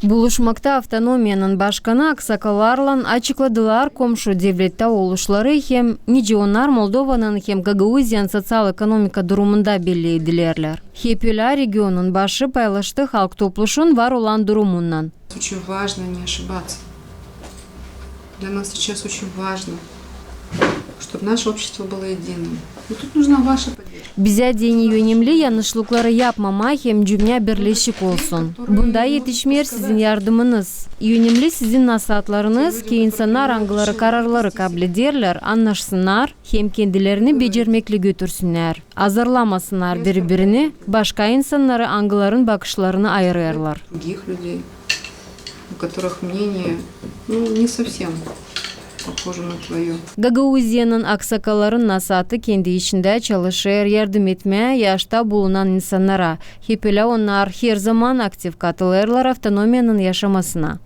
Булушмакта автономиянын башканы аксакаларлан ачыкладылар комшу девлетте олушлары хем нижионар Молдованын хем Гагаузиян социал-экономика дурумунда белгиледилерлер. Хепюля регионун башы пайлашты халк топлушун var olan durumundan. Очень важно не ошибаться. Для нас сейчас очень важно, чтобы наше общество было единым. Но тут нужна ваша поддержка. Bize dini yönemli yanlışlıkları yapmama hem cümle birleşik olsun. Bunda yetişmeyer sizin yardımınız. Yönemli sizin nasihatlarınız ki insanlar angıları kararları kabul ederler, anlaşsınlar, hem kendilerini becermekle götürsünler. Azarlamasınlar birbirini, başka insanları angıların bakışlarını ayırırlar. У которых мнение, не совсем похоже на твое. Gagauziyanın aksakalların nasatı kendi içinde çalışır, yardım etme yaşta bulunan insanlara. Hepele onlar her zaman aktif katılırlar avtonomiyanın yaşamasına.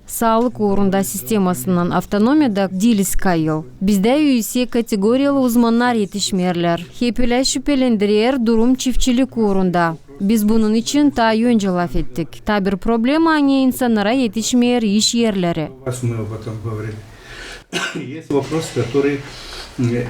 Sağlık uğrunda sistemasından avtonomiyada değiliz kayıl. Bizde üyesi kategoriyalı uzmanlar yetişmerler. Hepele şüphelendirir durum çiftçilik uğrunda. Biz bunun için daha önce laf ettik. Tabi problem aynı insanlara yetişmeyer iş yerleri. Есть вопрос, который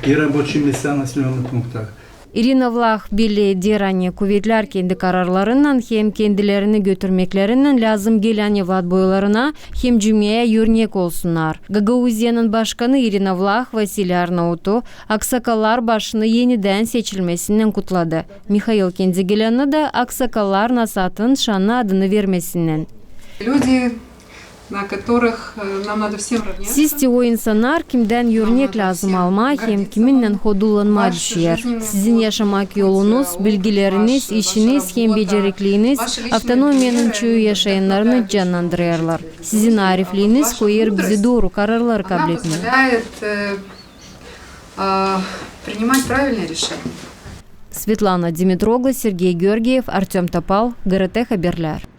и рабочие места в населенных пунктах. Irina Vlach belediye rani kuvvetler kendi kararlarından hem kendilerini götürmeklerinden lazım gelen evat boylarına hem cümleye örnek olsunlar. Gagauziyanın başkanı Irina Vlach Vasily Arnaut'u aksakallar başını yeniden seçilmesinden kutladı. Mikhail Kendigelan'ı da aksakallar nasatın şanlı adını vermesinden. Siz o insanlar kimden örnek lazım alma hem kiminle hodulanma düşer. Sizin yaşamak yolunuz, bilgileriniz, işiniz hem becerikliğiniz avtonomiyanın çoğu yaşayanlarını canlandırırlar. Sizin arifliğiniz koyar bizi doğru kararlar kabul etmeye. Svetlana Dimitroglu, Sergey Georgiev, Artem Topal, GRT Haberler.